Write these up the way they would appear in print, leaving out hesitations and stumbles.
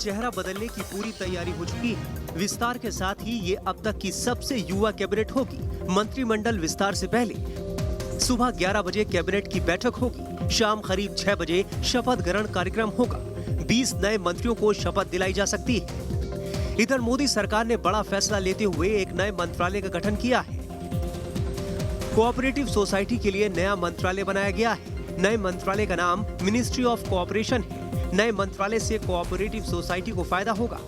चेहरा बदलने की पूरी तैयारी हो चुकी है। विस्तार के साथ ही ये अब तक की सबसे युवा कैबिनेट होगी। मंत्रिमंडल विस्तार से पहले सुबह 11 बजे कैबिनेट की बैठक होगी। शाम करीब 6 बजे शपथ ग्रहण कार्यक्रम होगा। 20 नए मंत्रियों को शपथ दिलाई जा सकती है। इधर मोदी सरकार ने बड़ा फैसला लेते हुए एक नए मंत्रालय का गठन किया है। कोऑपरेटिव सोसाइटी के लिए नया मंत्रालय बनाया गया है। नए मंत्रालय का नाम मिनिस्ट्री ऑफ कोऑपरेशन है। नए मंत्रालय से कोऑपरेटिव सोसाइटी को फायदा होगा।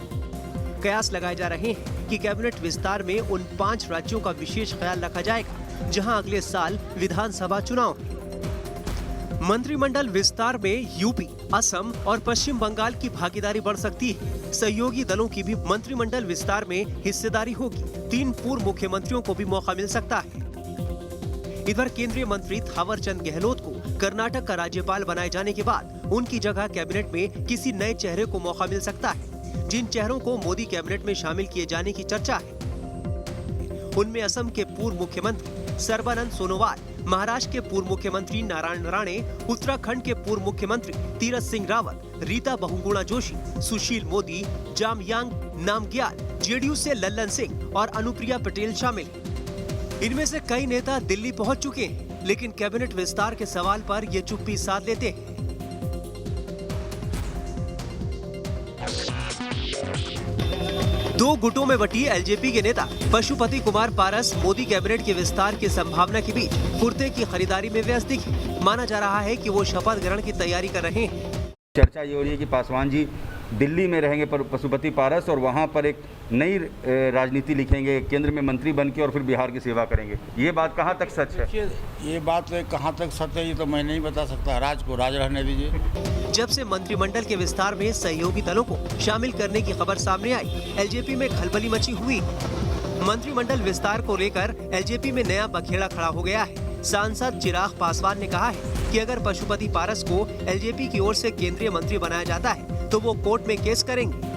कयास लगाए जा रहे हैं कि कैबिनेट विस्तार में उन 5 राज्यों का विशेष ख्याल रखा जाएगा जहां अगले साल विधानसभा चुनाव है। मंत्रिमंडल विस्तार में यूपी, असम और पश्चिम बंगाल की भागीदारी बढ़ सकती है। सहयोगी दलों की भी मंत्रिमंडल विस्तार में हिस्सेदारी होगी। 3 पूर्व मुख्यमंत्रियों को भी मौका मिल सकता है। इधर केंद्रीय मंत्री थावरचंद गहलोत को कर्नाटक का राज्यपाल बनाए जाने के बाद उनकी जगह कैबिनेट में किसी नए चेहरे को मौका मिल सकता है। जिन चेहरों को मोदी कैबिनेट में शामिल किए जाने की चर्चा है उनमें असम के पूर्व मुख्यमंत्री सर्बानंद सोनोवाल, महाराष्ट्र के पूर्व मुख्यमंत्री नारायण राणे, उत्तराखंड के पूर्व मुख्यमंत्री तीरथ सिंह रावत, रीता बहुगुणा जोशी, सुशील मोदी, जामयांग नामग्याल, जेडीयू से लल्लन सिंह और अनुप्रिया पटेल शामिल हैं। इनमें से कई नेता दिल्ली पहुंच चुके हैं, लेकिन कैबिनेट विस्तार के सवाल पर ये चुप्पी साध लेते हैं। दो गुटों में बटी एलजेपी के नेता पशुपति कुमार पारस मोदी कैबिनेट के विस्तार की संभावना के बीच कुर्ते की खरीदारी में व्यस्त दिखे। माना जा रहा है कि वो शपथ ग्रहण की तैयारी कर रहे हैं। चर्चा ये हो रही है कि पासवान जी दिल्ली में रहेंगे पशुपति पारस और वहाँ पर एक नई राजनीति लिखेंगे, केंद्र में मंत्री बन के और फिर बिहार की सेवा करेंगे। ये बात कहाँ तक सच है? ये बात कहाँ तक सच है ये तो मैं नहीं बता सकता। राज को राज रहने दीजिए। जब से मंत्रिमंडल के विस्तार में सहयोगी दलों को शामिल करने की खबर सामने आई, एलजेपी में खलबली मची हुई। मंत्रिमंडल विस्तार को लेकर एलजेपी में नया बखेड़ा खड़ा हो गया है। सांसद चिराग पासवान ने कहा है कि अगर पशुपति पारस को एलजेपी की ओर से केंद्रीय मंत्री बनाया जाता है तो वो कोर्ट में केस करेंगे।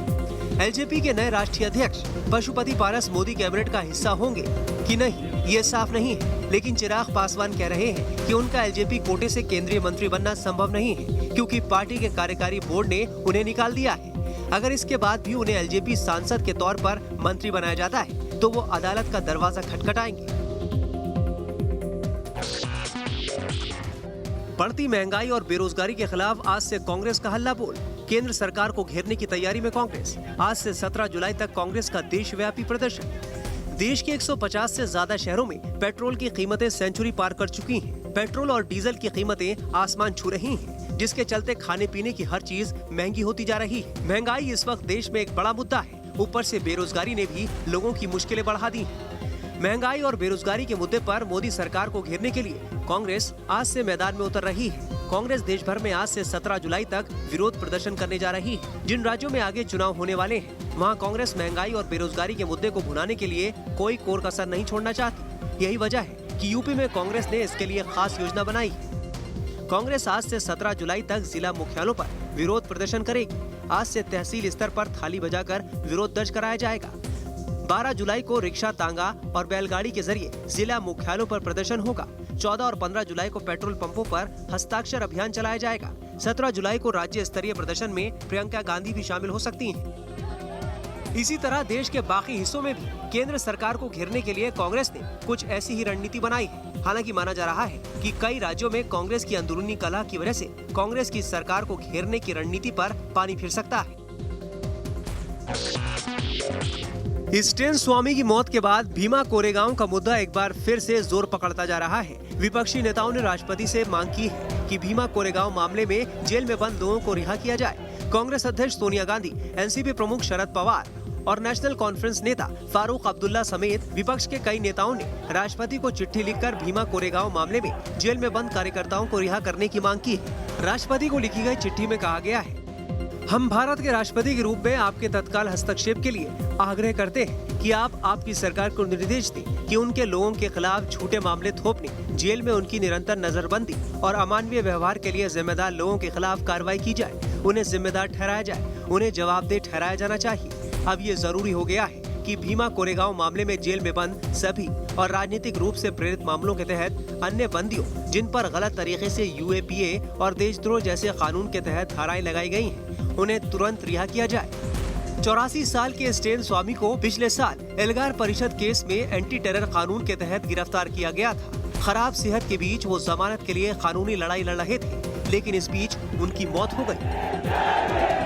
एलजेपी के नए राष्ट्रीय अध्यक्ष पशुपति पारस मोदी कैबिनेट का हिस्सा होंगे कि नहीं, ये साफ नहीं है। लेकिन चिराग पासवान कह रहे हैं कि उनका एलजेपी कोटे से केंद्रीय मंत्री बनना संभव नहीं है, क्योंकि पार्टी के कार्यकारी बोर्ड ने उन्हें निकाल दिया है। अगर इसके बाद भी उन्हें एलजेपी सांसद के तौर पर मंत्री बनाया जाता है तो वो अदालत का दरवाजा खटखटाएंगे। बढ़ती महंगाई और बेरोजगारी के खिलाफ आज से कांग्रेस का हल्ला बोल। केंद्र सरकार को घेरने की तैयारी में कांग्रेस। आज से 17 जुलाई तक कांग्रेस का देशव्यापी प्रदर्शन। देश के 150 से ज्यादा शहरों में पेट्रोल की कीमतें सेंचुरी पार कर चुकी हैं। पेट्रोल और डीजल की कीमतें आसमान छू रही हैं, जिसके चलते खाने पीने की हर चीज महंगी होती जा रही है। महंगाई इस वक्त देश में एक बड़ा मुद्दा है। ऊपर से बेरोजगारी ने भी लोगों की मुश्किलें बढ़ा दी हैं। महंगाई और बेरोजगारी के मुद्दे पर मोदी सरकार को घेरने के लिए कांग्रेस आज से मैदान में उतर रही है। कांग्रेस देश भर में आज से 17 जुलाई तक विरोध प्रदर्शन करने जा रही है। जिन राज्यों में आगे चुनाव होने वाले हैं, वहां कांग्रेस महंगाई और बेरोजगारी के मुद्दे को भुनाने के लिए कोई कोर कसर नहीं छोड़ना चाहती। यही वजह है कि यूपी में कांग्रेस ने इसके लिए खास योजना बनाई है। कांग्रेस आज से 17 जुलाई तक जिला मुख्यालयों पर विरोध प्रदर्शन करेगी। आज से तहसील स्तर पर थाली बजाकर विरोध दर्ज कराया जाएगा। 12 जुलाई को रिक्शा, तांगा और बैलगाड़ी के जरिए जिला मुख्यालयों पर प्रदर्शन होगा। 14 और 15 जुलाई को पेट्रोल पंपों पर हस्ताक्षर अभियान चलाया जाएगा। 17 जुलाई को राज्य स्तरीय प्रदर्शन में प्रियंका गांधी भी शामिल हो सकती हैं। इसी तरह देश के बाकी हिस्सों में भी केंद्र सरकार को घेरने के लिए कांग्रेस ने कुछ ऐसी ही रणनीति बनाई है। हालांकि माना जा रहा है कि कई राज्यों में कांग्रेस की अंदरूनी कलह की वजह से कांग्रेस की सरकार को घेरने की रणनीति पर पानी फिर सकता है। स्टेन स्वामी की मौत के बाद भीमा कोरेगांव का मुद्दा एक बार फिर से जोर पकड़ता जा रहा है। विपक्षी नेताओं ने राष्ट्रपति से मांग की है कि भीमा कोरेगांव मामले में जेल में बंद लोगों को रिहा किया जाए। कांग्रेस अध्यक्ष सोनिया गांधी, एनसीपी प्रमुख शरद पवार और नेशनल कॉन्फ्रेंस नेता फारूक अब्दुल्ला समेत विपक्ष के कई नेताओं ने राष्ट्रपति को चिट्ठी लिखकर भीमा कोरेगांव मामले में जेल में बंद कार्यकर्ताओं को रिहा करने की मांग की है। राष्ट्रपति को लिखी गई चिट्ठी में कहा गया है, हम भारत के राष्ट्रपति के रूप में आपके तत्काल हस्तक्षेप के लिए आग्रह करते हैं कि आप आपकी सरकार को निर्देश दें कि उनके लोगों के खिलाफ झूठे मामले थोपने, जेल में उनकी निरंतर नजरबंदी और अमानवीय व्यवहार के लिए जिम्मेदार लोगों के खिलाफ कार्रवाई की जाए। उन्हें जिम्मेदार ठहराया जाए, उन्हें जवाबदेह ठहराया जाना चाहिए। अब ये जरूरी हो गया है कि भीमा कोरेगांव मामले में जेल में बंद सभी और राजनीतिक रूप से प्रेरित मामलों के तहत अन्य बंदियों जिन पर गलत तरीके से यूएपीए और देशद्रोह जैसे कानून के तहत धाराएं लगाई गई हैं, उन्हें तुरंत रिहा किया जाए। 84 साल के स्टेन स्वामी को पिछले साल एल्गार परिषद केस में एंटी टेरर कानून के तहत गिरफ्तार किया गया था। खराब सेहत के बीच वो जमानत के लिए कानूनी लड़ाई लड़ रहे थे, लेकिन इस बीच उनकी मौत हो गई।